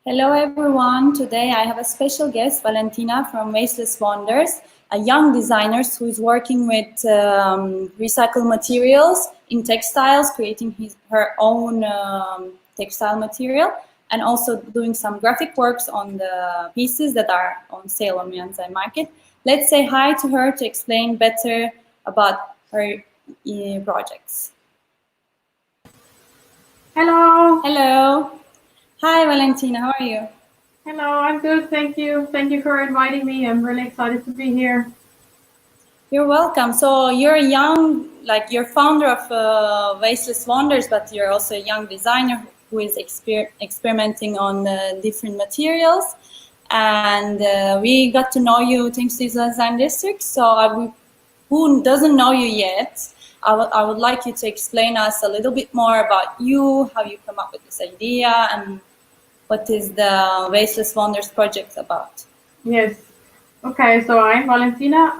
Hello everyone, today I have a special guest, Valentina from Wasteless Wonders, a young designer who is working with recycled materials in textiles, creating her own textile material, and also doing some graphic works on the pieces that are on sale on Milan Design Market. Let's say hi to her to explain better about her projects. Hello. Hello. Hi Valentina, how are you? Hello, I'm good, thank you. Thank you for inviting me. I'm really excited to be here. You're welcome. So you're young, like you're founder of Wasteless Wonders, but you're also a young designer who is experimenting on different materials. And we got to know you thanks to Isola Design District. So who doesn't know you yet, I would like you to explain us a little bit more about you, how you come up with this idea, and what is the Wasteless Wonders project about? Yes. Okay, so I'm Valentina.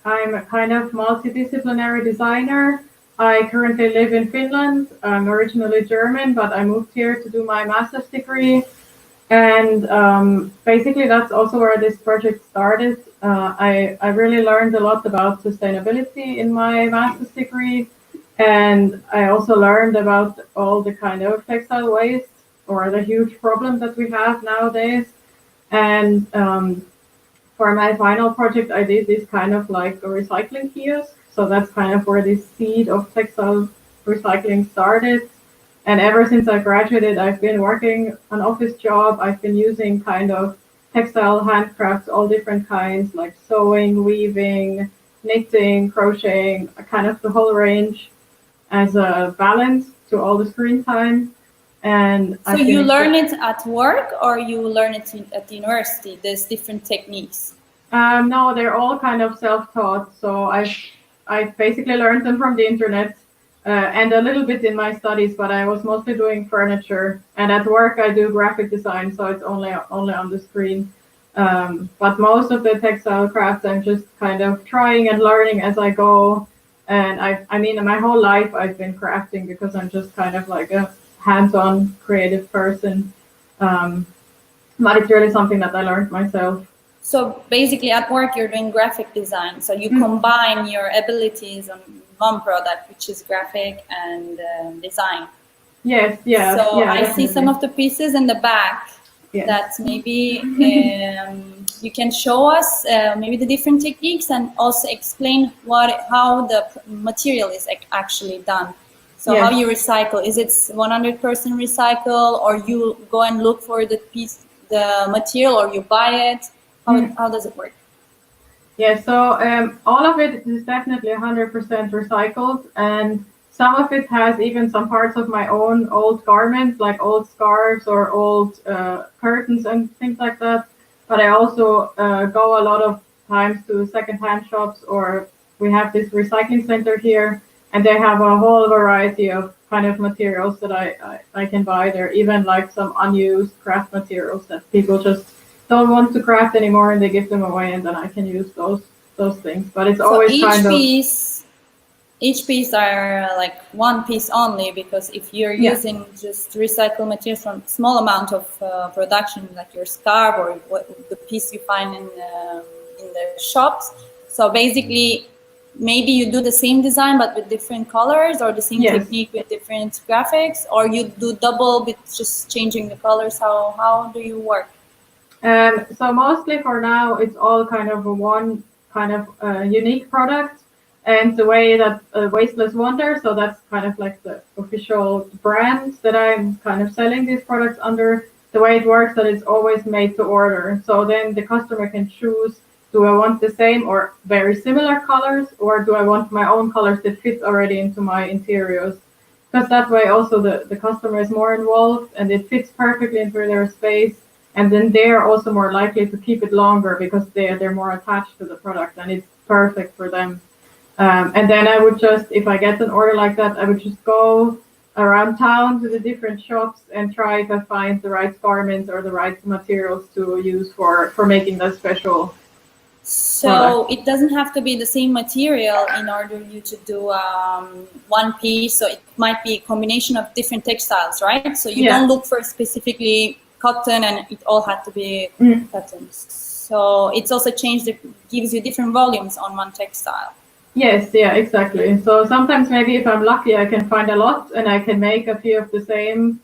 I'm a kind of multidisciplinary designer. I currently live in Finland. I'm originally German, but I moved here to do my master's degree. And basically, that's also where this project started. I really learned a lot about sustainability in my master's degree. And I also learned about all the kind of textile waste or the huge problem that we have nowadays. And for my final project, I did this kind of like a recycling kiosk. So that's kind of where this seed of textile recycling started. And ever since I graduated, I've been working an office job. I've been using kind of textile handcrafts, all different kinds, like sewing, weaving, knitting, crocheting, kind of the whole range as a balance to all the screen time. And so you learn it at work or you learn it at the university? There's different techniques. No, they're all kind of self-taught. So I basically learned them from the internet and a little bit in my studies, but I was mostly doing furniture. And at work, I do graphic design, so it's only on the screen. But most of the textile crafts, I'm just kind of trying and learning as I go. And I mean, my whole life I've been crafting because I'm just kind of like a hands-on creative person. But it's really something that I learned myself. So basically at work you're doing graphic design. So you combine your abilities on one product, which is graphic and design. Yes, yeah. So yeah, I definitely. see some of the pieces in the back that maybe you can show us maybe the different techniques and also explain how the material is actually done. So how you recycle? Is it 100% recycle, or you go and look for the material, or you buy it? How does it work? Yeah, so all of it is definitely 100% recycled, and some of it has even some parts of my own old garments, like old scarves or old curtains and things like that. But I also go a lot of times to secondhand shops, or we have this recycling center here, and they have a whole variety of kind of materials that I can buy there, even like some unused craft materials that people just don't want to craft anymore and they give them away, and then I can use those things. But it's always kind of each piece are like one piece only, because if you're using just recycled materials from small amount of production, like your scarf or the piece you find in the shops, so basically maybe you do the same design but with different colors, or the same technique with different graphics, or you do double with just changing the colors. How do you work? So mostly for now, it's all kind of one kind of unique product. And the way that Wasteless Wonders, so that's kind of like the official brand that I'm kind of selling these products under. The way it works, that it's always made to order. So then the customer can choose, do I want the same or very similar colors, or do I want my own colors that fit already into my interiors? Because that way also the customer is more involved and it fits perfectly into their space. And then they're also more likely to keep it longer because they're more attached to the product and it's perfect for them. And then I would just, if I get an order like that, I would just go around town to the different shops and try to find the right garments or the right materials to use for making that special. So it doesn't have to be the same material in order you to do one piece. So it might be a combination of different textiles, right? So you don't look for specifically cotton, and it all had to be cotton. So it's also changed. It gives you different volumes on one textile. Yes, yeah, exactly. So sometimes maybe if I'm lucky, I can find a lot and I can make a few of the same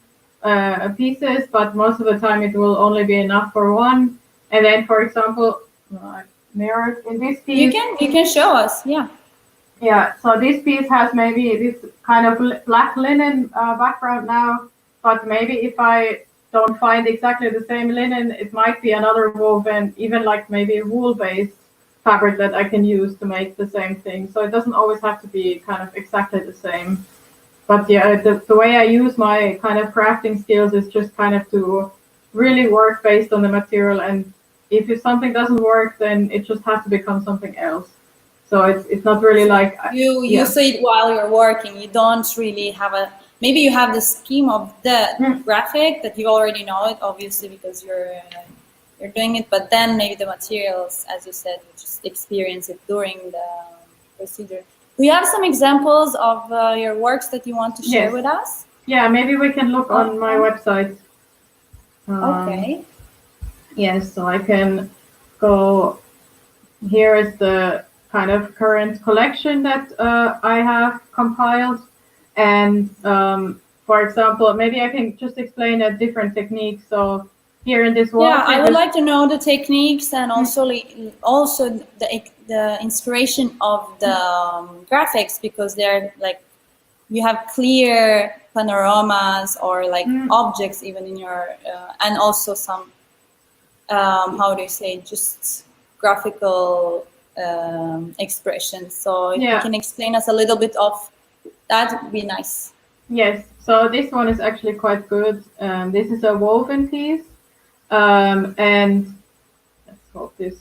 pieces, but most of the time it will only be enough for one. And then, for example, mirror in this piece. You can show us, yeah. Yeah, so this piece has maybe this kind of black linen background now, but maybe if I don't find exactly the same linen, it might be another woven, even like maybe a wool-based fabric that I can use to make the same thing. So it doesn't always have to be kind of exactly the same. But yeah, the way I use my kind of crafting skills is just kind of to really work based on the material. And if something doesn't work, then it just has to become something else. So it's not really like you see it while you're working. You don't really have maybe you have the scheme of the graphic that you already know it, obviously, because you're doing it, but then maybe the materials, as you said, you just experience it during the procedure. Do you have some examples of your works that you want to share with us? Yeah, maybe we can look on my website. Okay. Yes, so I can go. Here is the kind of current collection that I have compiled. And for example, maybe I can just explain a different technique. So here in this wall. Yeah, I would like to know the techniques and also the inspiration of the graphics, because they're like, you have clear panoramas or like objects even in your, and also some, how do you say, just graphical expressions. So if you can explain us a little bit of that, would be nice. Yes, so this one is actually quite good. This is a woven piece. And let's hope this,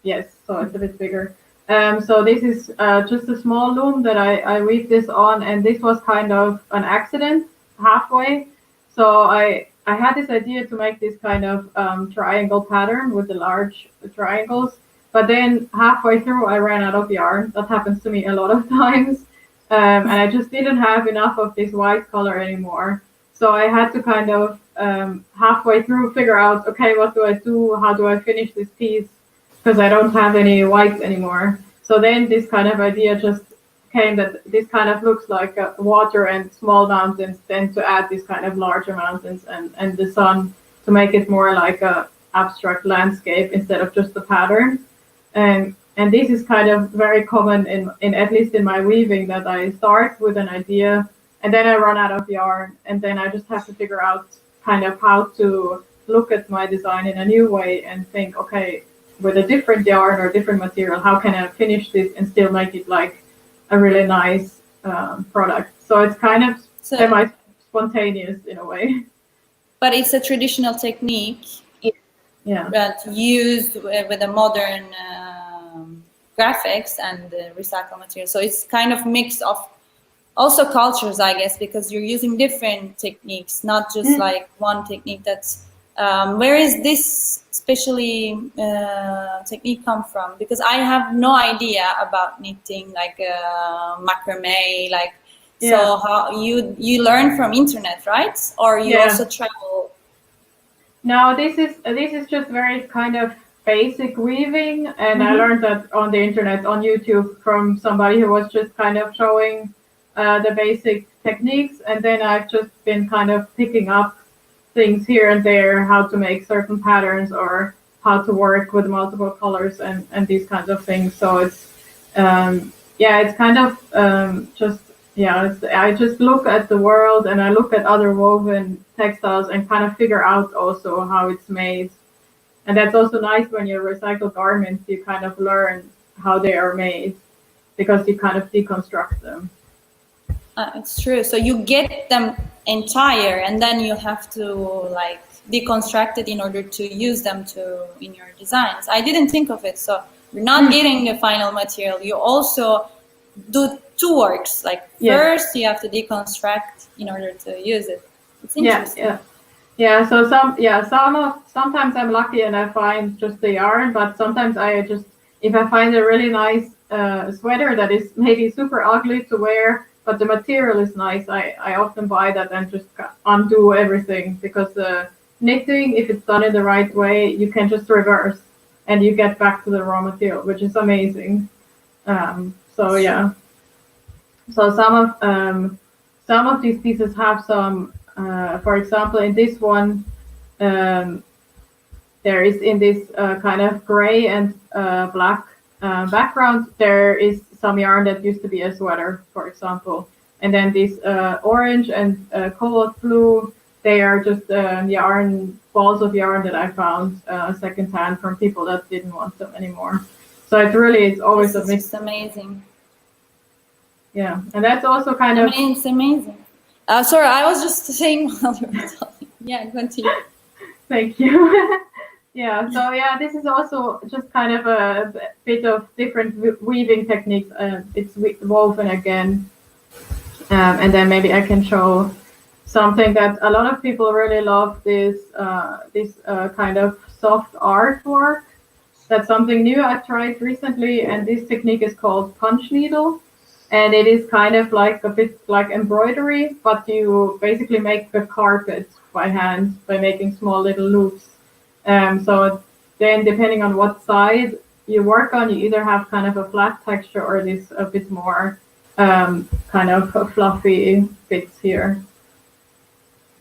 yes, so it's a bit bigger. So this is just a small loom that I weave this on, and this was kind of an accident halfway. So I had this idea to make this kind of triangle pattern with the large triangles, but then halfway through I ran out of yarn. That happens to me a lot of times. And I just didn't have enough of this white color anymore. So I had to kind of halfway through figure out, okay, what do I do? How do I finish this piece? Because I don't have any whites anymore. So then this kind of idea just came that this kind of looks like water and small mountains, then to add these kind of larger mountains and the sun to make it more like a abstract landscape instead of just a pattern. And this is kind of very common in at least in my weaving, that I start with an idea and then I run out of yarn, and then I just have to figure out kind of how to look at my design in a new way and think, okay, with a different yarn or different material, how can I finish this and still make it like a really nice product? So it's kind of semi-spontaneous in a way. But it's a traditional technique. Yeah. But used with the modern graphics and recycled material. So it's kind of mix of also cultures, I guess, because you're using different techniques, not just like one technique. That's where is this specially technique come from? Because I have no idea about knitting, like macrame, like. So how you learn from internet, right? Or you also travel? No, this is just very kind of basic weaving, and I learned that on the internet, on YouTube, from somebody who was just kind of showing the basic techniques, and then I've just been kind of picking up things here and there, how to make certain patterns or how to work with multiple colors and these kinds of things. So it's it's kind of I just look at the world and I look at other woven textiles and kind of figure out also how it's made. And that's also nice when you recycle garments, you kind of learn how they are made because you kind of deconstruct them. It's true. So you get them entire, and then you have to like deconstruct it in order to use them in your designs. I didn't think of it. So you're not getting the final material. You also do two works. Like first you have to deconstruct in order to use it. It's interesting. Yeah. So sometimes I'm lucky and I find just the yarn, but sometimes if I find a really nice sweater that is maybe super ugly to wear, but the material is nice, I often buy that and just undo everything, because the knitting, if it's done in the right way, you can just reverse and you get back to the raw material, which is amazing. So yeah, so some of these pieces have some, for example, in this one, there is in this kind of gray and black background, there is some yarn that used to be a sweater, for example. And then this orange and cobalt blue, they are just yarn, balls of yarn that I found secondhand from people that didn't want them anymore. So it's always a mix. It's amazing. Yeah, and that's also kind of. I mean, it's amazing. Sorry, I was just saying while you were talking. Yeah, continue. Thank you. Yeah, so yeah, this is also just kind of a bit of different weaving techniques. It's woven again. And then maybe I can show something that a lot of people really love, this kind of soft artwork. That's something new I tried recently, and this technique is called punch needle. And it is kind of like a bit like embroidery, but you basically make the carpet by hand by making small little loops. So then depending on what side you work on, you either have kind of a flat texture or this a bit more kind of fluffy bits here.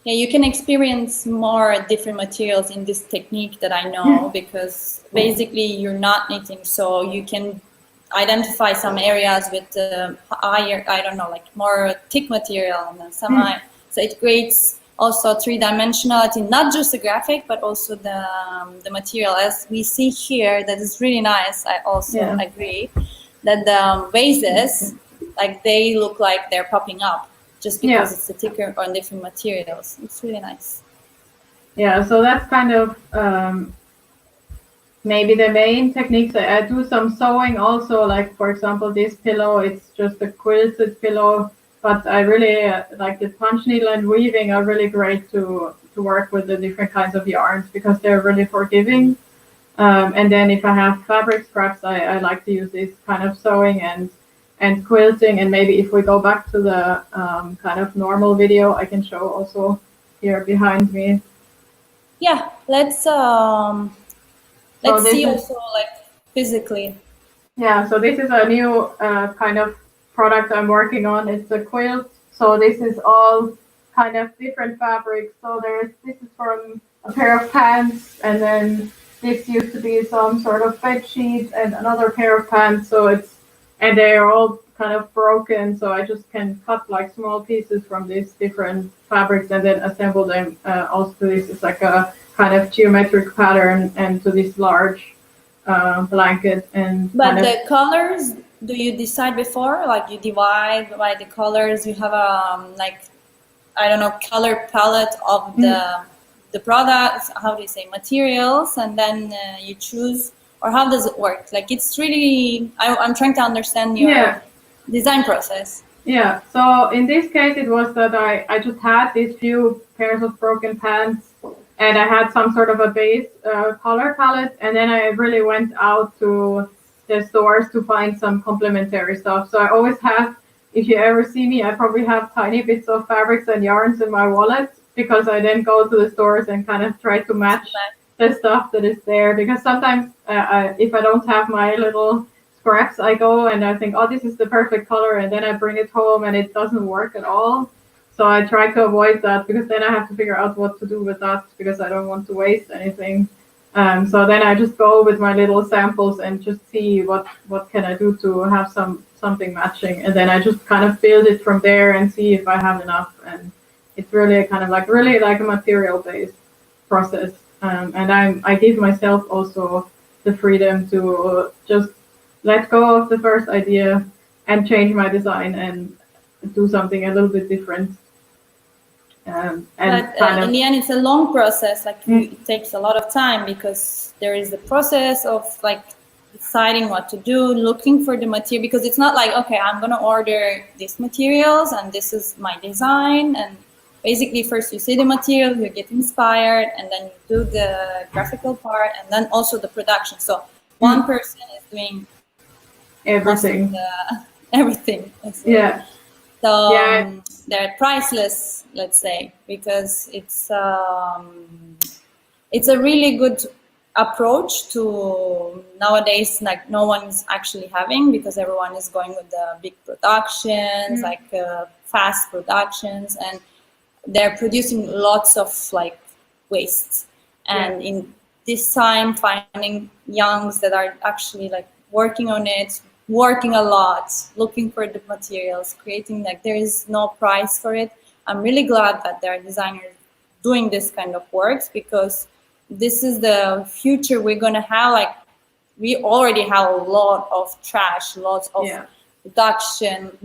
Yeah, you can experience more different materials in this technique that I know, because basically you're not knitting, so you can identify some areas with higher, I don't know, like more thick material, and then some so it creates also three-dimensionality, not just the graphic, but also the material. As we see here, that is really nice. I also agree that the vases, like they look like they're popping up just because it's a thicker or different materials. It's really nice. Yeah, so that's kind of maybe the main techniques. I do some sewing also, like for example, this pillow, it's just a quilted pillow, but I really like the punch needle and weaving are really great to work with the different kinds of yarns because they're really forgiving. And then if I have fabric scraps, I like to use this kind of sewing and quilting. And maybe if we go back to the kind of normal video, I can show also here behind me. Yeah, let's see also like physically. Yeah, so this is a new kind of product I'm working on. It's a quilt. So this is all kind of different fabrics. So this is from a pair of pants, and then this used to be some sort of bed sheet and another pair of pants. So and they are all kind of broken. So I just can cut like small pieces from these different fabrics and then assemble them also to this. It's like a kind of geometric pattern and to this large blanket. But the colors, do you decide before? Like you divide by the colors? You have a like, I don't know, color palette of the products. How do you say, materials, and then you choose, or how does it work? Like it's really, I'm trying to understand your design process. Yeah. So in this case, it was that I just had these few pairs of broken pants. And I had some sort of a base color palette, and then I really went out to the stores to find some complementary stuff. So I always have, if you ever see me, I probably have tiny bits of fabrics and yarns in my wallet, because I then go to the stores and kind of try to match the stuff that is there. Because sometimes if I don't have my little scraps, I go and I think, oh, this is the perfect color, and then I bring it home and it doesn't work at all. So I try to avoid that, because then I have to figure out what to do with that, because I don't want to waste anything. So then I just go with my little samples and just see what can I do to have something matching. And then I just kind of build it from there and see if I have enough. And it's really kind of like a material-based process. And I give myself also the freedom to just let go of the first idea and change my design and do something a little bit different. But in the end, it's a long process. Like it takes a lot of time, because there is the process of like deciding what to do, looking for the material. Because it's not like, okay, I'm gonna order these materials and this is my design. And basically, first you see the material, you get inspired, and then you do the graphical part, and then also the production. So one person is doing everything. Everything. Yeah. So Yeah. they're priceless, let's say, because it's a really good approach to nowadays, like no one's actually having, because everyone is going with the big productions, like fast productions, and they're producing lots of like waste. And in this time, finding youngs that are actually like working on it, working a lot, looking for the materials, creating, like there is no price for it. I'm really glad that there are designers doing this kind of works, because this is the future we're going to have. Like we already have a lot of trash, lots of production,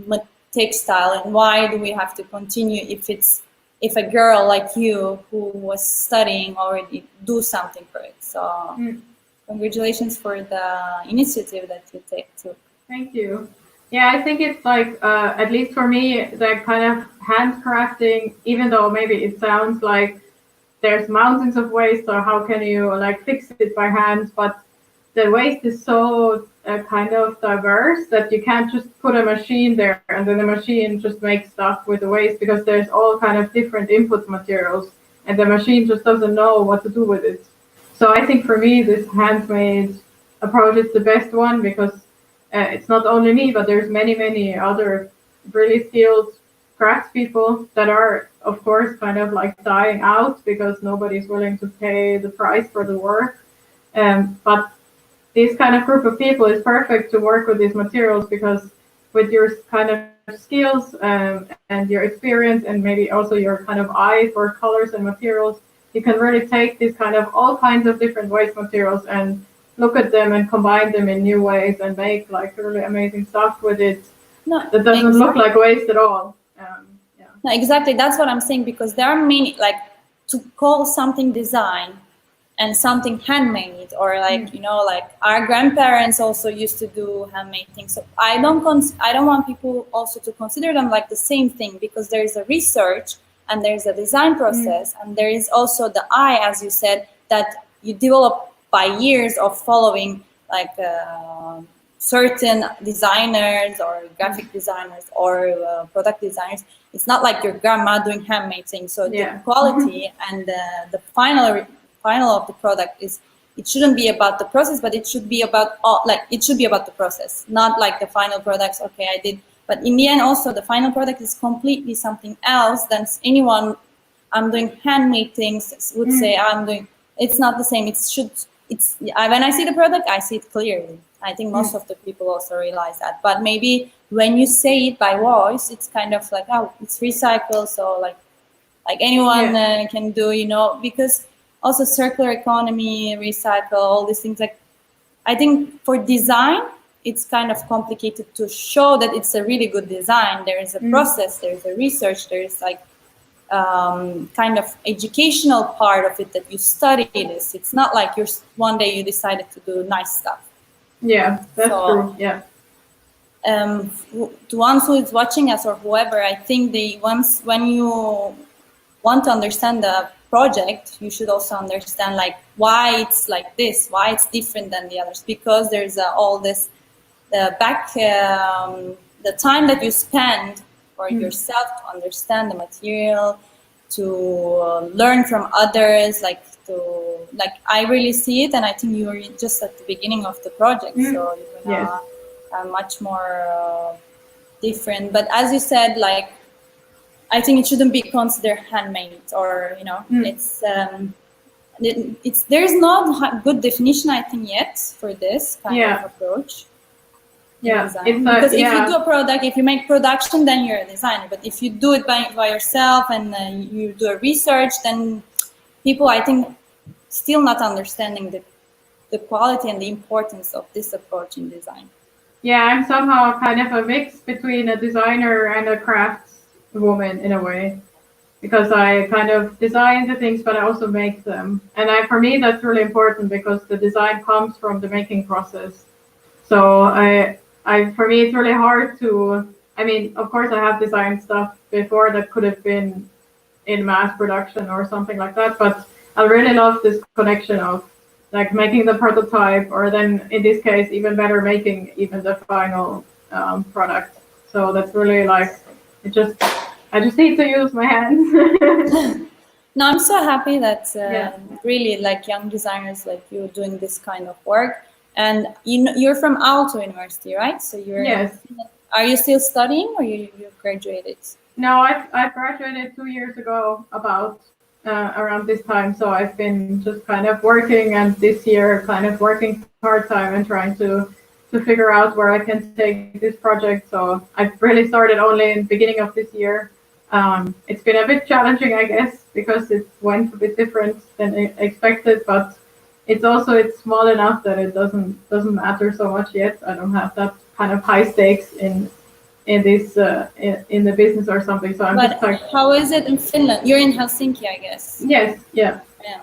textile, and why do we have to continue if a girl like you who was studying already do something for it? So congratulations for the initiative that you take too. Thank you. Yeah, I think it's like, at least for me, that kind of handcrafting, even though maybe it sounds like there's mountains of waste, or how can you like fix it by hand, but the waste is so kind of diverse that you can't just put a machine there and then the machine just makes stuff with the waste, because there's all kind of different input materials and the machine just doesn't know what to do with it. So I think for me, this handmade approach is the best one, because it's not only me, but there's many other really skilled craftspeople that are, of course, kind of like dying out because nobody's willing to pay the price for the work. But this kind of group of people is perfect to work with these materials, because with your kind of skills and your experience, and maybe also your kind of eye for colors and materials, you can really take these kind of all kinds of different waste materials and look at them and combine them in new ways and make like really amazing stuff with it that doesn't look like waste at all. No, exactly, that's what I'm saying, because there are many, like, to call something design and something handmade, or like you know, like our grandparents also used to do handmade things. So I don't want people also to consider them like the same thing, because there is a research and there's a design process, and there is also the eye, as you said, that you develop by years of following like certain designers or graphic designers or product designers. It's not like your grandma doing handmade things. So the quality and the final of the product is, it shouldn't be about the process, but it should be about it should be about the process, not like the final products. Okay, I did, but in the end, also the final product is completely something else than anyone. I'm doing handmade things would say I'm doing. It's not the same. When I see the product, I see it clearly. I think most of the people also realize that. But maybe when you say it by voice, it's kind of like, oh, it's recycled, so like anyone can do, you know, because also circular economy, recycle, all these things. Like, I think for design, it's kind of complicated to show that it's a really good design. There is a process, there is a research, there is like kind of educational part of it, that you study this. It's not like one day you decided to do nice stuff. Yeah, that's true. Yeah. To ones who is watching us or whoever, I think when you want to understand the project, you should also understand like why it's like this, why it's different than the others, because there's all this the time that you spend for yourself to understand the material, to learn from others, like I really see it, and I think you're just at the beginning of the project, so you're gonna much more different. But as you said, like, I think it shouldn't be considered handmade, or you know, there's not a good definition, I think, yet for this kind of approach. Yeah, because if you do a product, if you make production, then you're a designer. But if you do it by yourself and you do a research, then people, I think, still not understanding the quality and the importance of this approach in design. Yeah, I'm somehow kind of a mix between a designer and a crafts woman in a way, because I kind of design the things, but I also make them. And for me, that's really important, because the design comes from the making process. So for me, it's really hard to, I mean, of course, I have designed stuff before that could have been in mass production or something like that, but I really love this connection of like making the prototype, or then in this case, even better, making even the final product. So that's really like I just need to use my hands. No, I'm so happy that Yeah. really like young designers like you doing this kind of work. And you're from Aalto University, right? So Yes. are you still studying or you graduated? No, I graduated 2 years ago, about around this time. So I've been just kind of working, and this year kind of working part time and trying to figure out where I can take this project. So I've really started only in the beginning of this year. It's been a bit challenging, I guess, because it went a bit different than expected, but it's small enough that it doesn't matter so much yet. I don't have that kind of high stakes in this in the business or something. So I'm But just like, how is it in Finland? You're in Helsinki, I guess. yes, yeah. Yeah.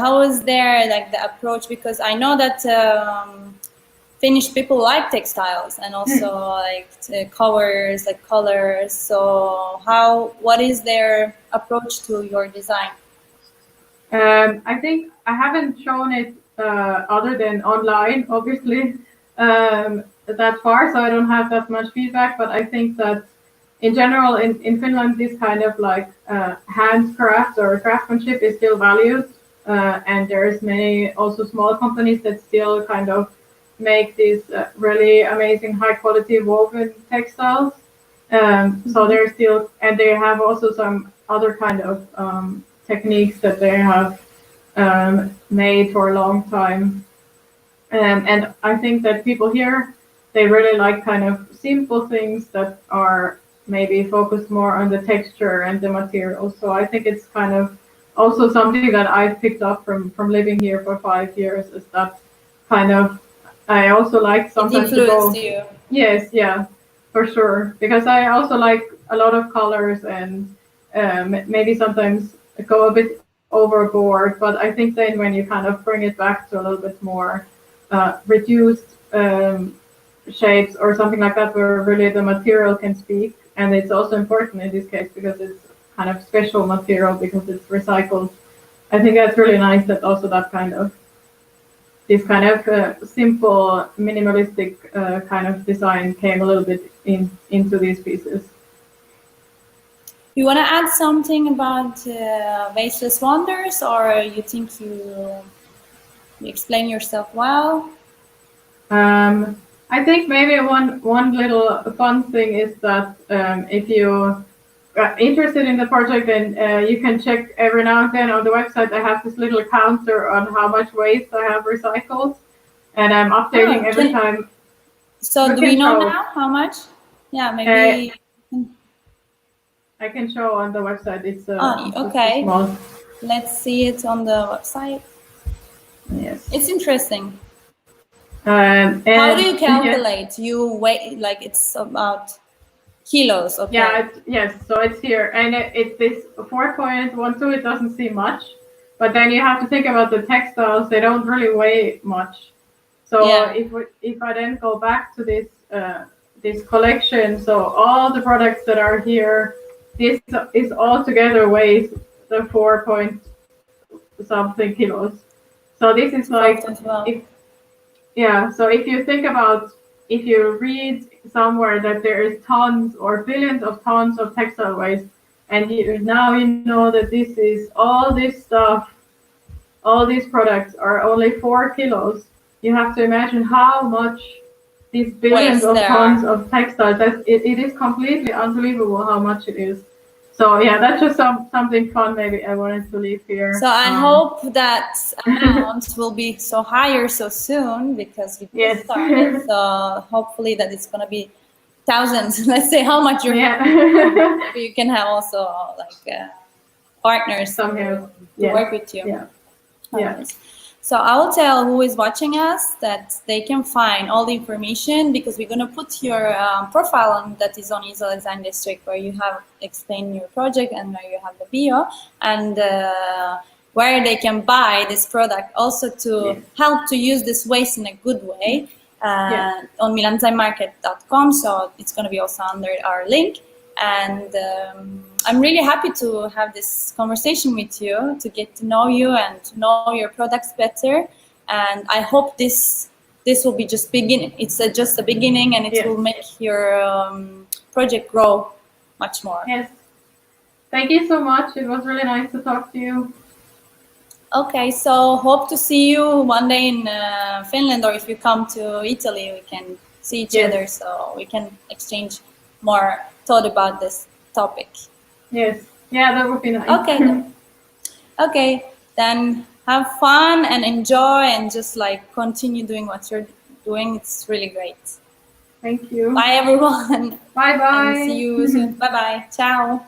How is there like the approach? Because I know that Finnish people like textiles and also like covers, like colors. So what is their approach to your design? I think I haven't shown it other than online, obviously, that far, so I don't have that much feedback. But I think that in general, in Finland, this kind of like handcraft or craftsmanship is still valued, and there's many also small companies that still kind of make these really amazing high quality woven textiles. So they're still, and they have also some other kind of techniques that they have made for a long time. And I think that people here, they really like kind of simple things that are maybe focused more on the texture and the material. So I think it's kind of also something that I've picked up from living here for 5 years, is that kind of, I also like sometimes It to go. influenced you. Yes, yeah, for sure. Because I also like a lot of colors, and maybe sometimes go a bit overboard. But I think then when you kind of bring it back to a little bit more reduced shapes or something like that, where really the material can speak. And it's also important in this case because it's kind of special material because it's recycled. I think that's really nice that also that kind of this kind of simple, minimalistic kind of design came a little bit into these pieces. You want to add something about Wasteless Wonders, or you think you explain yourself well? I think maybe one little fun thing is that if you are interested in the project, then you can check every now and then on the website. I have this little counter on how much waste I have recycled, and I'm updating every time. So do we know now how much? Yeah, maybe. I can show on the website. It's okay. small. Let's see it on the website. Yes, it's interesting. And how do you calculate? You weigh, like it's about kilos. Okay. Yeah. Yes. So it's here, and it's this 4.12. It doesn't seem much, but then you have to think about the textiles. They don't really weigh much. So if I then go back to this this collection, so all the products that are here, this is all together weighs the 4-point-something kilos. So this is like, so if you think about, if you read somewhere that there is tons or billions of tons of textile waste, and now you know that this is all this stuff, all these products are only 4 kilos. You have to imagine how much these billions of tons of textiles. It is completely unbelievable how much it is. So yeah, that's just something fun. Maybe I wanted to leave here. So I hope that amount will be so higher so soon, because we just started. So hopefully that it's gonna be thousands. Let's say how much you're. Maybe you can have also like partners to work with you. Yeah. So I will tell who is watching us that they can find all the information, because we're going to put your profile on that is on Isola Design District, where you have explained your project and where you have the bio, and where they can buy this product also to help to use this waste in a good way on milandesignmarket.com. So it's going to be also under our link. And I'm really happy to have this conversation with you, to get to know you and to know your products better. And I hope this will be just beginning. It's just a beginning, and it will make your project grow much more. Yes. Thank you so much. It was really nice to talk to you. Okay, so hope to see you one day in Finland, or if you come to Italy, we can see each Yes. other, so we can exchange more thought about this topic. Yes. Yeah, that would be nice. Okay, then have fun and enjoy, and just like continue doing what you're doing. It's really great. Thank you. Bye, everyone. Bye bye. And see you soon. Bye bye. Ciao.